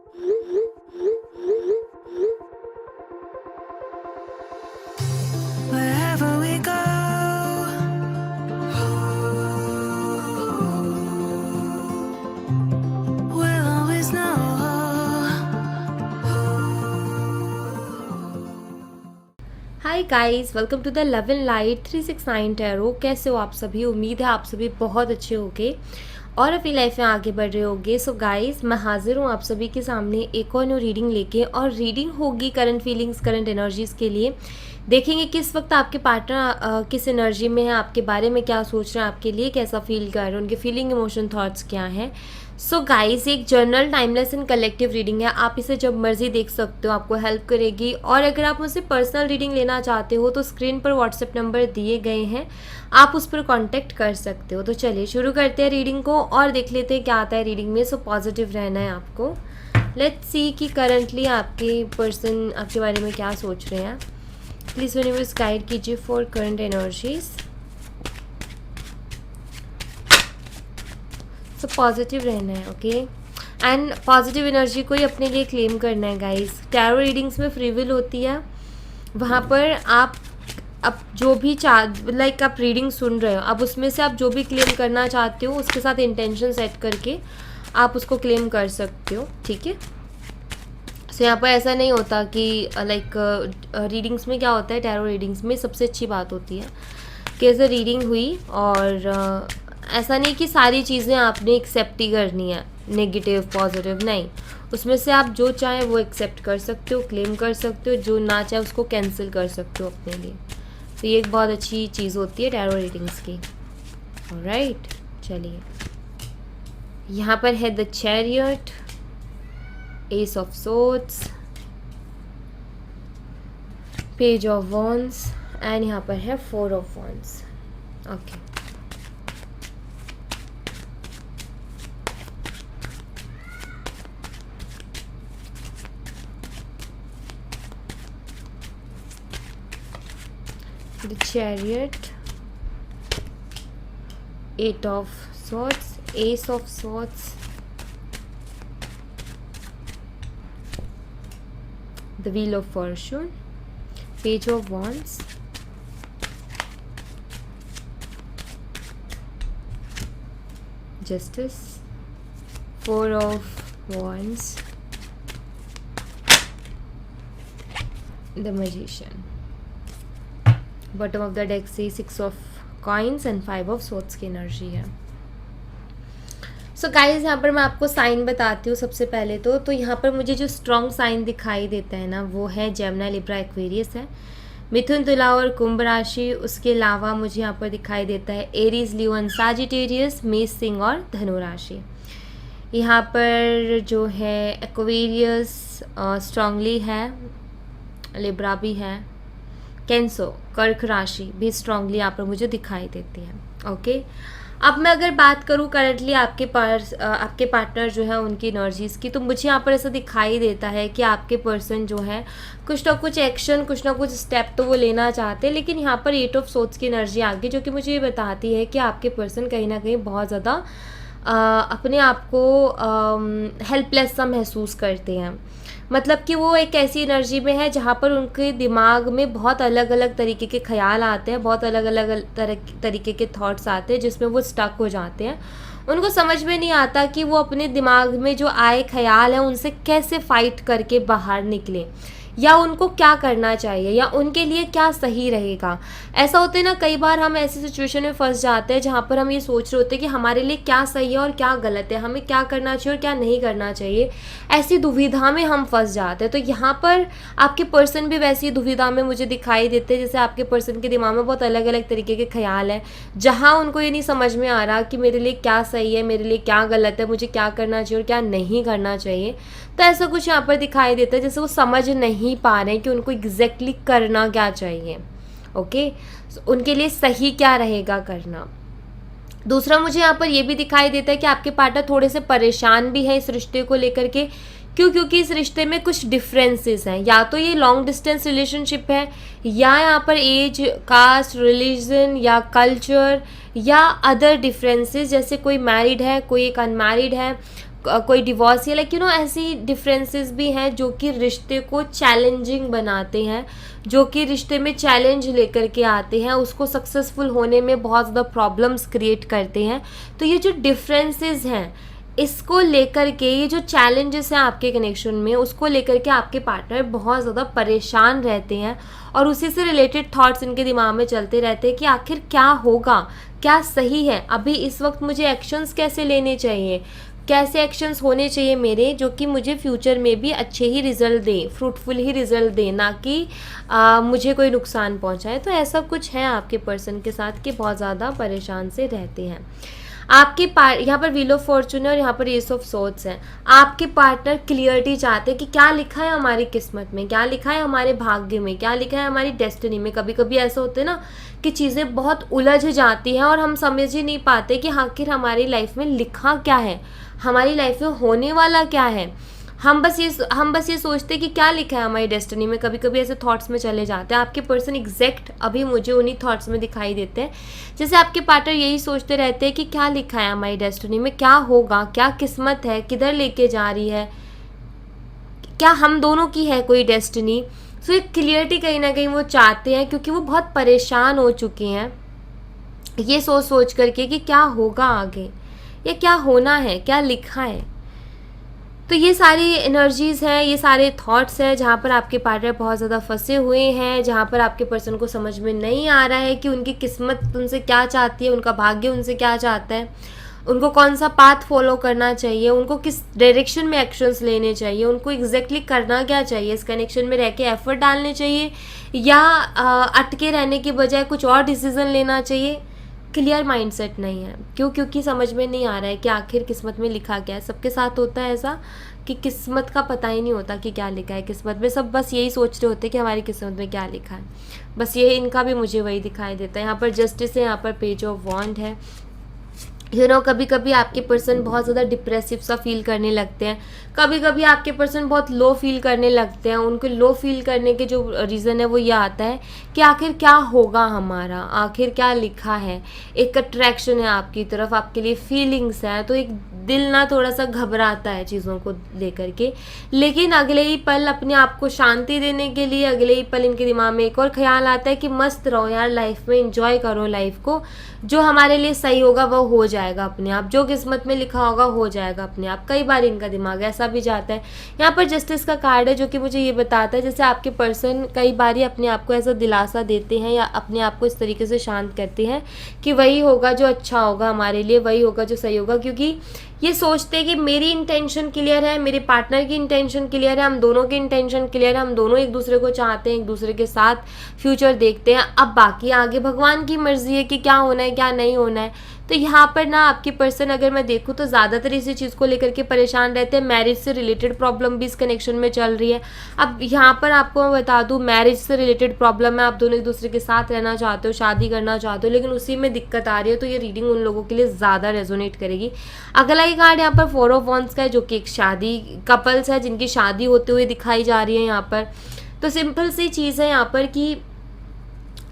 Wherever we go, we'll always know. Hi guys, welcome to the love and light 369 tarot. कैसे हो आप सभी? उम्मीद है आप सभी बहुत अच्छे होंगे और अपनी लाइफ में आगे बढ़ रहे होंगे। सो गाइस, मैं हाजिर हूँ आप सभी के सामने एक और न्यू रीडिंग लेके, और रीडिंग होगी करंट फीलिंग्स, करंट एनर्जीज़ के लिए। देखेंगे किस वक्त आपके पार्टनर किस एनर्जी में है, आपके बारे में क्या सोच रहे हैं, आपके लिए कैसा फील कर रहे हैं, उनके फीलिंग, इमोशन, थॉट्स क्या हैं। सो गाइस, एक journal, timeless and collective reading है। आप इसे जब मर्जी देख सकते हो, आपको हेल्प करेगी। और अगर आप मुझसे पर्सनल रीडिंग लेना चाहते हो तो स्क्रीन पर व्हाट्सएप नंबर दिए गए हैं, आप उस पर कांटेक्ट कर सकते हो। तो चलिए शुरू करते हैं रीडिंग को और देख लेते हैं क्या आता है रीडिंग में। सो पॉजिटिव रहना है आपको। लेट्स सी कि करंटली आपके पर्सन आपके बारे में क्या सोच रहे हैं। प्लीज़ यूनिवर्स गाइड कीजिए for current energies. So positive रहना है, ओके। एंड पॉजिटिव एनर्जी को ही अपने लिए क्लेम करना है गाइस। टैरो रीडिंग्स में फ्री विल होती है, वहाँ पर आप अब जो भी आप रीडिंग सुन रहे हो, अब उसमें से आप जो भी क्लेम करना चाहते हो उसके साथ इंटेंशन सेट करके आप उसको क्लेम कर सकते हो, ठीक है। सो यहाँ पर ऐसा नहीं होता कि रीडिंग्स में क्या होता है, टैरो रीडिंग्स में सबसे अच्छी बात होती है कि ऐसे रीडिंग हुई और ऐसा नहीं कि सारी चीज़ें आपने एक्सेप्ट ही करनी है, नेगेटिव पॉजिटिव नहीं। उसमें से आप जो चाहें वो एक्सेप्ट कर सकते हो, क्लेम कर सकते हो, जो ना चाहे उसको कैंसिल कर सकते हो अपने लिए। तो ये एक बहुत अच्छी चीज़ होती है टैरो रीडिंग्स की। ऑलराइट, चलिए यहाँ पर है the chariot, S of swords, page of wands and यहाँ पर है 4 of wands. Okay, the chariot, 8 of swords, ace of swords, the wheel of fortune, page of wands, justice, 4 of wands, the magician। Bottom of the deck से 6 of coins and 5 of swords की energy है। So guys, यहाँ पर मैं आपको sign बताती हूँ सबसे पहले तो यहाँ पर मुझे जो स्ट्रॉन्ग साइन दिखाई देता है ना, वो है जेमिनी, लिब्रा, एक्वेरियस है। मिथुन, तुला और कुंभ राशि। उसके अलावा मुझे यहाँ पर दिखाई देता है एरीज, लियो एंड सजिटेरियस, मेष, सिंह और धनु राशि। यहाँ पर जो है एक्वेरियस स्ट्रांगली है, लिब्रा भी है, कैंसर, कर्क राशि भी स्ट्रांगली यहाँ पर मुझे दिखाई देती है, ओके। अब मैं अगर बात करूँ करंटली आपके पार्टनर जो है उनकी एनर्जीज़ की, तो मुझे यहाँ पर ऐसा दिखाई देता है कि आपके पर्सन जो है कुछ ना कुछ एक्शन, कुछ ना कुछ स्टेप तो वो लेना चाहते हैं, लेकिन यहाँ पर 8 ऑफ सोर्ड्स की एनर्जी आ गई, जो कि मुझे ये बताती है कि आपके पर्सन कहीं ना कहीं बहुत ज़्यादा अपने आप को हेल्पलेस सा महसूस करते हैं। मतलब कि वो एक ऐसी एनर्जी में है जहाँ पर उनके दिमाग में बहुत अलग अलग तरीके के ख्याल आते हैं, बहुत अलग अलग तरीके के थॉट्स आते हैं, जिसमें वो स्टक हो जाते हैं। उनको समझ में नहीं आता कि वो अपने दिमाग में जो आए ख्याल हैं उनसे कैसे फाइट करके बाहर निकलें, या उनको क्या करना चाहिए, या उनके लिए क्या सही रहेगा। ऐसा होता है ना, कई बार हम ऐसी सिचुएशन में फंस जाते हैं जहाँ पर हम ये सोच रहे होते हैं कि हमारे लिए क्या सही है और क्या गलत है, हमें क्या करना चाहिए और क्या नहीं करना चाहिए। ऐसी दुविधा में हम फंस जाते हैं। तो यहाँ पर आपके पर्सन भी वैसी दुविधा में मुझे दिखाई देते हैं, जैसे आपके पर्सन के दिमाग में बहुत अलग अलग तरीके के ख्याल हैं, जहाँ उनको ये नहीं समझ में आ रहा कि मेरे लिए क्या सही है, मेरे लिए क्या गलत है, मुझे क्या करना चाहिए और क्या नहीं करना चाहिए। तो ऐसा कुछ यहाँ पर दिखाई देता है, जैसे वो समझ नहीं पा रहे हैं कि उनको एग्जैक्टली करना क्या चाहिए, ओके। उनके लिए सही क्या रहेगा करना। दूसरा, मुझे यहाँ पर ये भी दिखाई देता है कि आपके पार्टनर थोड़े से परेशान भी है इस रिश्ते को लेकर के। क्यों? क्योंकि इस रिश्ते में कुछ डिफरेंसेस हैं। या तो ये लॉन्ग डिस्टेंस रिलेशनशिप है, या यहाँ पर एज, कास्ट, रिलीजन या कल्चर या अदर डिफरेंसेस, जैसे कोई मैरिड है, कोई एक अनमैरिड है, कोई डिवोर्स या लाइक ऐसी डिफरेंसेस भी हैं जो कि रिश्ते को चैलेंजिंग बनाते हैं, जो कि रिश्ते में चैलेंज लेकर के आते हैं, उसको सक्सेसफुल होने में बहुत ज़्यादा प्रॉब्लम्स क्रिएट करते हैं। तो ये जो डिफरेंसेस हैं, इसको लेकर के, ये जो चैलेंजेस हैं आपके कनेक्शन में, उसको लेकर के आपके पार्टनर बहुत ज़्यादा परेशान रहते हैं और उसी से रिलेटेड थॉट्स इनके दिमाग में चलते रहते हैं कि आखिर क्या होगा, क्या सही है, अभी इस वक्त मुझे एक्शंस कैसे लेने चाहिए, कैसे एक्शंस होने चाहिए मेरे जो कि मुझे फ्यूचर में भी अच्छे ही रिज़ल्ट दें, फ्रूटफुल ही रिज़ल्ट दें, ना कि मुझे कोई नुकसान पहुंचाए। तो ऐसा कुछ है आपके पर्सन के साथ कि बहुत ज़्यादा परेशान से रहते हैं। आपके यहाँ पर व्हील ऑफ फॉर्चून है और यहाँ पर एस ऑफ सोर्ड्स है। आपके पार्टनर क्लियरिटी चाहते हैं कि क्या लिखा है हमारी किस्मत में, क्या लिखा है हमारे भाग्य में, क्या लिखा है हमारी डेस्टिनी में। कभी कभी ऐसा होता है ना कि चीज़ें बहुत उलझ जाती हैं और हम समझ ही नहीं पाते कि आखिर हमारी लाइफ में लिखा क्या है, हमारी लाइफ में होने वाला क्या है। हम बस ये सोचते हैं कि क्या लिखा है हमारी डेस्टिनी में। कभी कभी ऐसे थॉट्स में चले जाते हैं। आपके पर्सन एग्जैक्ट अभी मुझे उन्हीं थॉट्स में दिखाई देते हैं। जैसे आपके पार्टनर यही सोचते रहते हैं कि क्या लिखा है हमारी डेस्टिनी में, क्या होगा, क्या किस्मत है, किधर लेके जा रही है, क्या हम दोनों की है कोई डेस्टिनी। सो एक क्लियरिटी कहीं ना कहीं वो चाहते हैं, क्योंकि वो बहुत परेशान हो चुके हैं ये सोच करके कि क्या होगा आगे, या क्या होना है, क्या लिखा है। तो ये सारी एनर्जीज़ हैं, ये सारे थॉट्स हैं जहाँ पर आपके पार्टनर बहुत ज़्यादा फंसे हुए हैं, जहाँ पर आपके पर्सन को समझ में नहीं आ रहा है कि उनकी किस्मत उनसे क्या चाहती है, उनका भाग्य उनसे क्या चाहता है, उनको कौन सा पाथ फॉलो करना चाहिए, उनको किस डायरेक्शन में एक्शंस लेने चाहिए, उनको एग्जैक्टली करना क्या चाहिए, इस कनेक्शन में रह के एफर्ट डालने चाहिए या अटके रहने की बजाय कुछ और डिसीज़न लेना चाहिए। क्लियर माइंडसेट नहीं है। क्योंकि समझ में नहीं आ रहा है कि आखिर किस्मत में लिखा क्या है। सबके साथ होता है ऐसा कि किस्मत का पता ही नहीं होता कि क्या लिखा है किस्मत में। सब बस यही सोच रहे होते हैं कि हमारी किस्मत में क्या लिखा है। बस ये इनका भी मुझे वही दिखाई देता है। यहाँ पर जस्टिस है, यहाँ पर पेज ऑफ वॉन्ड है। कभी कभी आपके पर्सन बहुत ज़्यादा डिप्रेसिव सा फील करने लगते हैं, कभी कभी आपके पर्सन बहुत लो फील करने लगते हैं। उनको लो फील करने के जो रीज़न है वो ये आता है कि आखिर क्या होगा हमारा, आखिर क्या लिखा है। एक अट्रैक्शन है आपकी तरफ, आपके लिए फीलिंग्स हैं, तो एक दिल ना थोड़ा सा घबराता है चीज़ों को लेकर के। लेकिन अगले ही पल अपने आप को शांति देने के लिए अगले ही पल इनके दिमाग में एक और ख्याल आता है कि मस्त रहो यार लाइफ में, एंजॉय करो लाइफ को, जो हमारे लिए सही होगा वो हो जाएगा अपने आप, जो किस्मत में लिखा होगा हो जाएगा अपने आप। कई बार इनका दिमाग ऐसा भी जाता है। यहाँ पर जस्टिस का कार्ड है जो कि मुझे ये बताता है जैसे आपके पर्सन कई बार ही अपने आप को ऐसा दिलासा देते हैं या अपने आप को इस तरीके से शांत करते हैं कि वही होगा जो अच्छा होगा हमारे लिए, वही होगा जो सही होगा। क्योंकि ये सोचते हैं कि मेरी इंटेंशन क्लियर है, मेरे पार्टनर की इंटेंशन क्लियर है, हम दोनों की इंटेंशन क्लियर है, हम दोनों एक दूसरे को चाहते हैं, एक दूसरे के साथ फ्यूचर देखते हैं। अब बाकी आगे भगवान की मर्जी है कि क्या होना है क्या नहीं होना है। तो यहाँ पर ना आपकी पर्सन अगर मैं देखूँ तो ज़्यादातर इसी चीज़ को लेकर के परेशान रहते हैं। मैरिज से रिलेटेड प्रॉब्लम भी इस कनेक्शन में चल रही है। अब यहाँ पर आपको मैं बता दूँ, मैरिज से रिलेटेड प्रॉब्लम है, आप दोनों एक दूसरे के साथ रहना चाहते हो, शादी करना चाहते हो, लेकिन उसी में दिक्कत आ रही है। तो ये रीडिंग उन लोगों के लिए ज़्यादा रेजोनेट करेगी। अगला ही कार्ड यहाँ पर 4 ऑफ वॉन्ड्स का है जो कि एक शादी कपल्स है जिनकी शादी होते हुए दिखाई जा रही है यहाँ पर। तो सिंपल सी चीज़ है यहाँ पर कि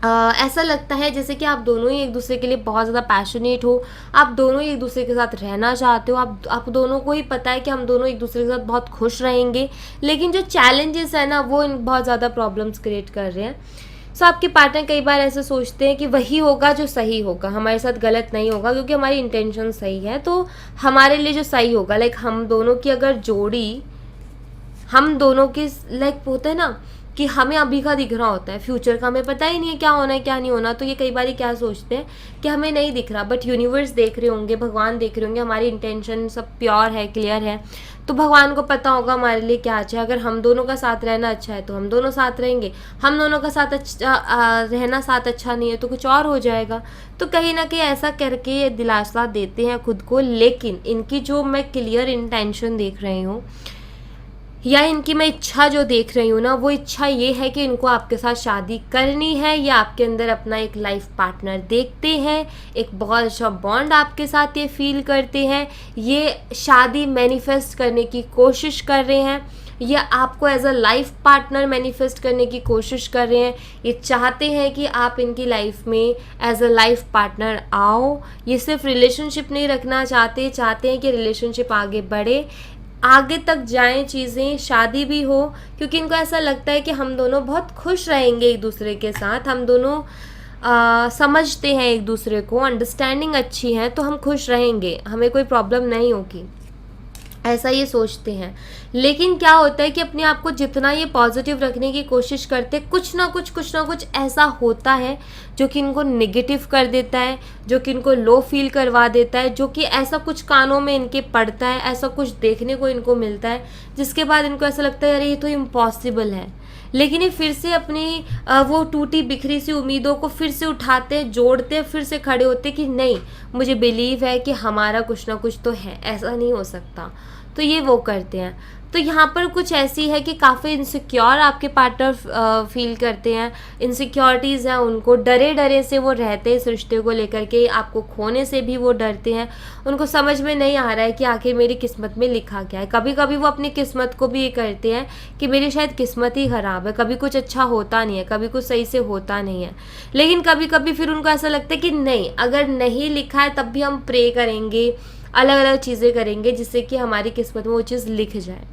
ऐसा लगता है जैसे कि आप दोनों ही एक दूसरे के लिए बहुत ज़्यादा पैशनेट हो, आप दोनों ही एक दूसरे के साथ रहना चाहते हो, आप दोनों को ही पता है कि हम दोनों एक दूसरे के साथ बहुत खुश रहेंगे। लेकिन जो चैलेंजेस है ना वो बहुत ज़्यादा प्रॉब्लम्स क्रिएट कर रहे हैं। सो आपके पार्टनर कई बार ऐसे सोचते हैं कि वही होगा जो सही होगा, हमारे साथ गलत नहीं होगा क्योंकि हमारी इंटेंशन सही है, तो हमारे लिए जो सही होगा, लाइक हम दोनों की अगर जोड़ी, हम दोनों की लाइक होता है ना कि हमें अभी का दिख रहा होता है, फ्यूचर का हमें पता ही नहीं है क्या होना है क्या नहीं होना। तो ये कई बार क्या सोचते हैं कि हमें नहीं दिख रहा, बट यूनिवर्स देख रहे होंगे, भगवान देख रहे होंगे, हमारी इंटेंशन सब प्योर है, क्लियर है। तो भगवान को पता होगा हमारे लिए क्या अच्छा है। अगर हम दोनों का साथ रहना अच्छा है तो हम दोनों साथ रहेंगे, हम दोनों का साथ रहना साथ अच्छा नहीं है तो कुछ और हो जाएगा। तो कहीं ना कहीं ऐसा करके ये दिलासा देते हैं खुद को। लेकिन इनकी जो मैं क्लियर इंटेंशन देख रही हूँ या इनकी मैं इच्छा जो देख रही हूँ ना, वो इच्छा ये है कि इनको आपके साथ शादी करनी है या आपके अंदर अपना एक लाइफ पार्टनर देखते हैं, एक बहुत अच्छा बॉन्ड आपके साथ ये फील करते हैं, ये शादी मैनिफेस्ट करने की कोशिश कर रहे हैं। ये आपको as a life partner manifest करने की कोशिश कर रहे हैं, ये चाहते हैं कि आप इनकी लाइफ में एज अ लाइफ पार्टनर आओ। ये सिर्फ रिलेशनशिप नहीं रखना चाहते, चाहते हैं कि रिलेशनशिप आगे बढ़े, आगे तक जाएं चीज़ें, शादी भी हो, क्योंकि इनको ऐसा लगता है कि हम दोनों बहुत खुश रहेंगे एक दूसरे के साथ, हम दोनों समझते हैं एक दूसरे को, अंडरस्टैंडिंग अच्छी है तो हम खुश रहेंगे, हमें कोई प्रॉब्लम नहीं होगी, ऐसा ये सोचते हैं। लेकिन क्या होता है कि अपने आप को जितना ये पॉजिटिव रखने की कोशिश करते, कुछ ना कुछ ऐसा होता है जो कि इनको नेगेटिव कर देता है, जो कि इनको लो फील करवा देता है, जो कि ऐसा कुछ कानों में इनके पड़ता है, ऐसा कुछ देखने को इनको मिलता है जिसके बाद इनको ऐसा लगता है अरे ये तो इम्पॉसिबल है। लेकिन ये फिर से अपनी वो टूटी बिखरी सी उम्मीदों को फिर से उठाते, जोड़ते, फिर से खड़े होते कि नहीं, मुझे बिलीव है कि हमारा कुछ ना कुछ तो है, ऐसा नहीं हो सकता, तो ये वो करते हैं। तो यहाँ पर कुछ ऐसी है कि काफ़ी इनसिक्योर आपके पार्टनर फील करते हैं, इनसिक्योरिटीज़ हैं उनको, डरे डरे से वो रहते हैं इस रिश्ते को लेकर के, आपको खोने से भी वो डरते हैं, उनको समझ में नहीं आ रहा है कि आखिर मेरी किस्मत में लिखा क्या है। कभी कभी वो अपनी किस्मत को भी ये करते हैं कि मेरी शायद किस्मत ही ख़राब है, कभी कुछ अच्छा होता नहीं है, कभी कुछ सही से होता नहीं है। लेकिन कभी कभी फिर उनको ऐसा लगता है कि नहीं, अगर नहीं लिखा है तब भी हम प्रे करेंगे, अलग अलग चीज़ें करेंगे जिससे कि हमारी किस्मत में वो चीज़ लिख जाए।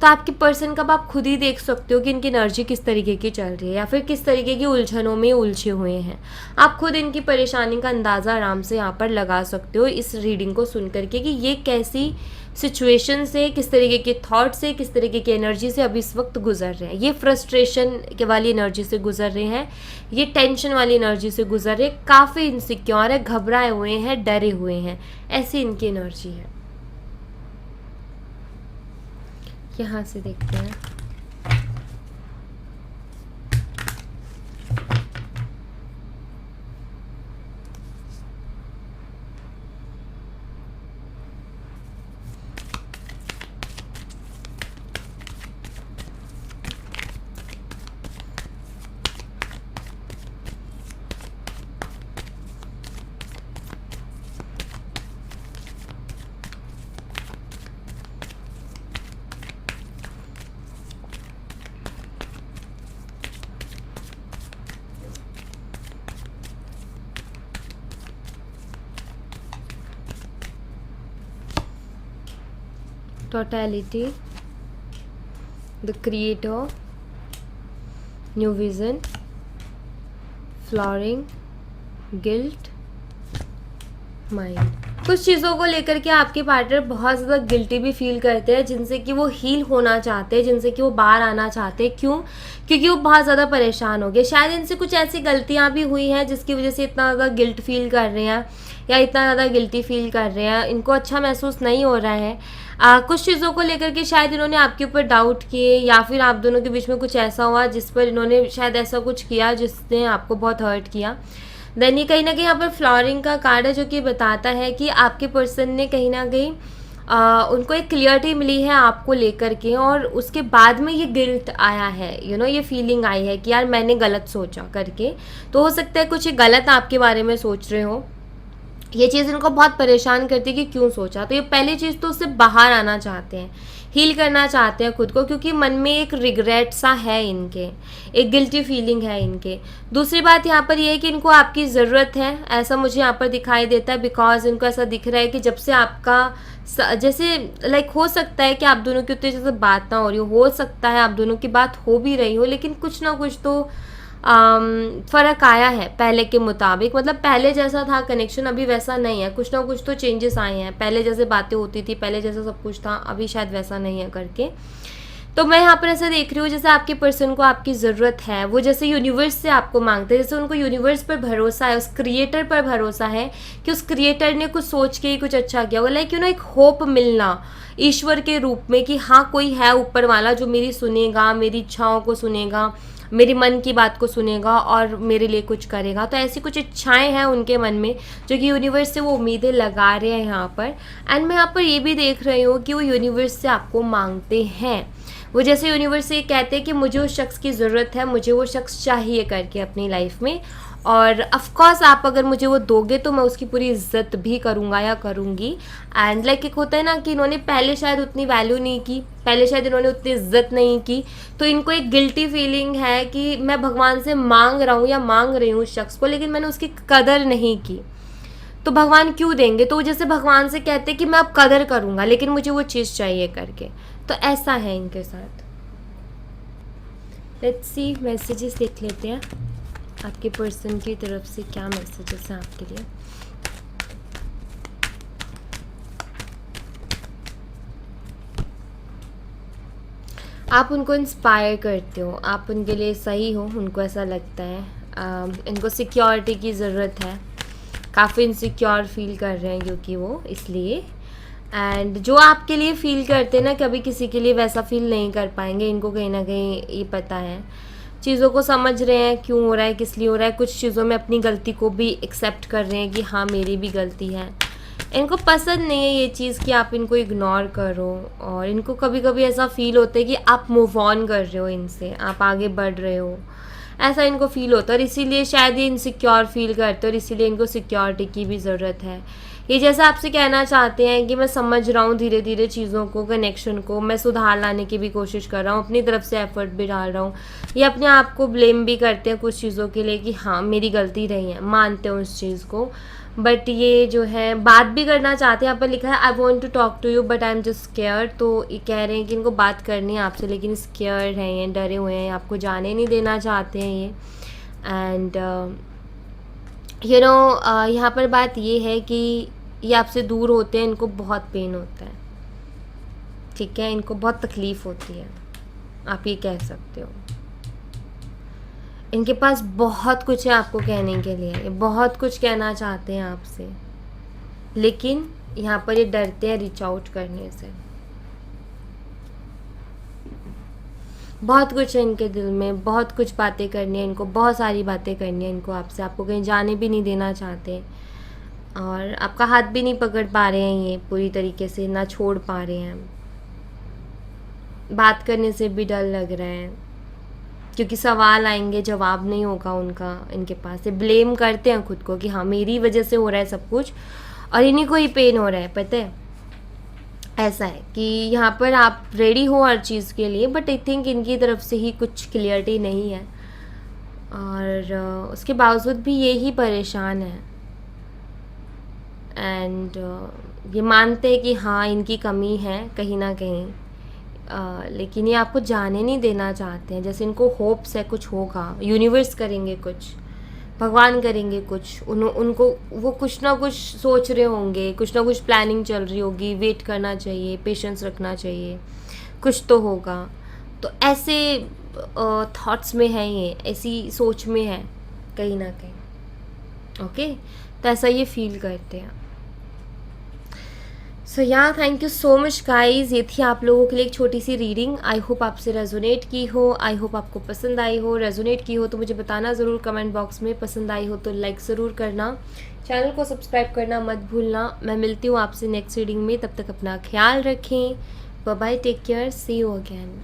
तो आपके पर्सन का आप खुद ही देख सकते हो कि इनकी एनर्जी किस तरीके की चल रही है या फिर किस तरीके की उलझनों में उलझे हुए हैं। आप खुद इनकी परेशानी का अंदाज़ा आराम से यहाँ पर लगा सकते हो इस रीडिंग को सुन करके कि ये कैसी सिचुएशन से, किस तरीके के थॉट से, किस तरीके की एनर्जी से अभी इस वक्त गुजर रहे हैं। ये फ्रस्ट्रेशन के वाली एनर्जी से गुजर रहे हैं, ये टेंशन वाली एनर्जी से गुजर रहे हैं, काफ़ी इनसिक्योर है, घबराए हुए हैं, डरे हुए हैं, ऐसी इनकी एनर्जी है। यहाँ से देखते हैं। Totality, the creator, new vision, flowering, guilt, mind। कुछ चीज़ों को लेकर के आपके पार्टनर बहुत ज़्यादा गिल्टी भी फील करते हैं, जिनसे कि वो हील होना चाहते हैं, जिनसे कि वो बाहर आना चाहते हैं। क्यों? क्योंकि वो बहुत ज़्यादा परेशान हो गए, शायद इनसे कुछ ऐसी गलतियाँ भी हुई हैं जिसकी वजह से इतना ज़्यादा गिल्ट फील कर रहे हैं या इतना ज़्यादा गिल्टी फील कर रहे हैं, इनको अच्छा महसूस नहीं हो रहा है। कुछ चीज़ों को लेकर के शायद इन्होंने आपके ऊपर डाउट किए या फिर आप दोनों के बीच में कुछ ऐसा हुआ जिस पर इन्होंने शायद ऐसा कुछ किया जिसने आपको बहुत हर्ट किया। देन ये कहीं ना कहीं यहाँ पर फ्लॉरिंग का कार्ड है जो कि बताता है कि आपके पर्सन ने कहीं ना कहीं उनको एक क्लियरिटी मिली है आपको लेकर के, और उसके बाद में ये गिल्ट आया है, ये फीलिंग आई है कि यार मैंने गलत सोचा करके। तो हो सकता है कुछ गलत आपके बारे में सोच रहे हो, ये चीज़ इनको बहुत परेशान करती है कि क्यों सोचा। तो ये पहली चीज़ तो उससे बाहर आना चाहते हैं, हील करना चाहते हैं खुद को, क्योंकि मन में एक रिग्रेट सा है इनके, एक गिल्टी फीलिंग है इनके। दूसरी बात यहाँ पर ये है कि इनको आपकी ज़रूरत है, ऐसा मुझे यहाँ पर दिखाई देता है, बिकॉज इनको ऐसा दिख रहा है कि जब से आपका जैसे हो सकता है कि आप दोनों की उतनी जैसे बात ना हो सकता है आप दोनों की बात हो भी रही हो, लेकिन कुछ ना कुछ तो फ़र्क आया है पहले के मुताबिक। मतलब पहले जैसा था कनेक्शन अभी वैसा नहीं है, कुछ ना कुछ तो चेंजेस आए हैं। पहले जैसे बातें होती थी, पहले जैसा सब कुछ था, अभी शायद वैसा नहीं है करके। तो मैं यहाँ पर ऐसा देख रही हूँ जैसे आपके पर्सन को आपकी ज़रूरत है, वो जैसे यूनिवर्स से आपको मांगते हैं, जैसे उनको यूनिवर्स पर भरोसा है, उस क्रिएटर पर भरोसा है कि उस क्रिएटर ने कुछ सोच के ही कुछ अच्छा किया होगा। लाइक एक होप मिलना ईश्वर के रूप में कि हाँ कोई है ऊपर वाला जो मेरी सुनेगा, मेरी इच्छाओं को सुनेगा, मेरी मन की बात को सुनेगा और मेरे लिए कुछ करेगा। तो ऐसी कुछ इच्छाएं हैं उनके मन में जो कि यूनिवर्स से वो उम्मीदें लगा रहे हैं यहाँ पर। एंड मैं यहाँ पर ये भी देख रही हूँ कि वो यूनिवर्स से आपको मांगते हैं, वो जैसे यूनिवर्स से कहते हैं कि मुझे उस शख्स की ज़रूरत है, मुझे वो शख्स चाहिए करके अपनी लाइफ में। और ऑफ कोर्स आप अगर मुझे वो दोगे तो मैं उसकी पूरी इज्जत भी करूँगा या करूँगी। एंड लाइक एक होता है ना कि इन्होंने पहले शायद उतनी वैल्यू नहीं की, पहले शायद इन्होंने उतनी इज्जत नहीं की, तो इनको एक गिल्टी फीलिंग है कि मैं भगवान से मांग रहा हूँ या मांग रही हूँ उस शख्स को, लेकिन मैंने उसकी कदर नहीं की, तो भगवान क्यों देंगे। तो जैसे भगवान से कहते कि मैं अब कदर करूँगा लेकिन मुझे वो चीज़ चाहिए करके, तो ऐसा है इनके साथ। लेट्स सी मैसेजेस देख लेते हैं आपके पर्सन की तरफ से क्या मैसेजेस हैं आपके लिए। आप उनको इंस्पायर करते हो, आप उनके लिए सही हो, उनको ऐसा लगता है। इनको सिक्योरिटी की ज़रूरत है, काफ़ी इनसिक्योर फील कर रहे हैं क्योंकि वो इसलिए। एंड जो आपके लिए फ़ील करते हैं ना, कभी किसी के लिए वैसा फील नहीं कर पाएंगे, इनको कहीं ना कहीं ये पता है, चीज़ों को समझ रहे हैं क्यों हो रहा है, किस लिए हो रहा है, कुछ चीज़ों में अपनी गलती को भी एक्सेप्ट कर रहे हैं कि हाँ मेरी भी गलती है। इनको पसंद नहीं है ये चीज़ कि आप इनको इग्नोर करो, और इनको कभी कभी ऐसा फील होता है कि आप मूव ऑन कर रहे हो इनसे, आप आगे बढ़ रहे हो, ऐसा इनको फील होता है, और इसीलिए शायद ये इनसिक्योर फील करते हैं, और इसीलिए इनको सिक्योरिटी की भी ज़रूरत है। ये जैसा आपसे कहना चाहते हैं कि मैं समझ रहा हूँ धीरे धीरे चीज़ों को, कनेक्शन को, मैं सुधार लाने की भी कोशिश कर रहा हूँ, अपनी तरफ से एफर्ट भी डाल रहा हूँ। ये अपने आप को ब्लेम भी करते हैं कुछ चीज़ों के लिए कि हाँ मेरी गलती रही है, मानते हैं उस चीज़ को, बट ये जो है बात भी करना चाहते हैं। यहाँ पर लिखा है I want to talk to you but I am just scared, तो ये कह रहे हैं कि इनको बात करनी है आपसे लेकिन स्केयर्ड हैं, ये डरे हुए हैं, आपको जाने नहीं देना चाहते हैं ये। एंड यू नो यहाँ पर बात ये है कि ये आपसे दूर होते हैं, इनको बहुत पेन होता है, ठीक है, इनको बहुत तकलीफ़ होती है, आप ये कह सकते हो। इनके पास बहुत कुछ है आपको कहने के लिए, ये बहुत कुछ कहना चाहते हैं आपसे, लेकिन यहाँ पर ये डरते हैं रीच आउट करने से। बहुत कुछ है इनके दिल में, बहुत कुछ बातें करनी है इनको, बहुत सारी बातें करनी है इनको आपसे, आपको कहीं जाने भी नहीं देना चाहते, और आपका हाथ भी नहीं पकड़ पा रहे हैं ये पूरी तरीके से, ना छोड़ पा रहे हैं, बात करने से भी डर लग रहा है क्योंकि सवाल आएंगे, जवाब नहीं होगा उनका इनके पास। ये ब्लेम करते हैं खुद को कि हाँ मेरी वजह से हो रहा है सब कुछ, और इन्हीं को ही पेन हो रहा है, पता है। ऐसा है कि यहाँ पर आप रेडी हो हर चीज़ के लिए, बट आई थिंक इनकी तरफ से ही कुछ क्लियरिटी नहीं है, और उसके बावजूद भी ये ही परेशान है। एंड ये मानते हैं कि हाँ इनकी कमी है कहीं ना कहीं, लेकिन ये आपको जाने नहीं देना चाहते हैं। जैसे इनको होप्स है कुछ होगा, यूनिवर्स करेंगे कुछ, भगवान करेंगे कुछ, उनको वो कुछ ना कुछ सोच रहे होंगे, कुछ ना कुछ प्लानिंग चल रही होगी, वेट करना चाहिए, पेशेंस रखना चाहिए, कुछ तो होगा। तो ऐसे थॉट्स में है ये, ऐसी सोच में है कहीं ना कहीं, ओके। तो ऐसा ये फील करते हैं। सो या thank you so much guys, ये थी आप लोगों के लिए एक छोटी सी रीडिंग। आई होप आपसे रेजोनेट की हो, आई होप आपको पसंद आई हो। रेजोनेट की हो तो मुझे बताना ज़रूर कमेंट बॉक्स में, पसंद आई हो तो लाइक ज़रूर करना, चैनल को सब्सक्राइब करना मत भूलना। मैं मिलती हूँ आपसे नेक्स्ट रीडिंग में, तब तक अपना ख्याल रखें, bye bye, take care, see you again.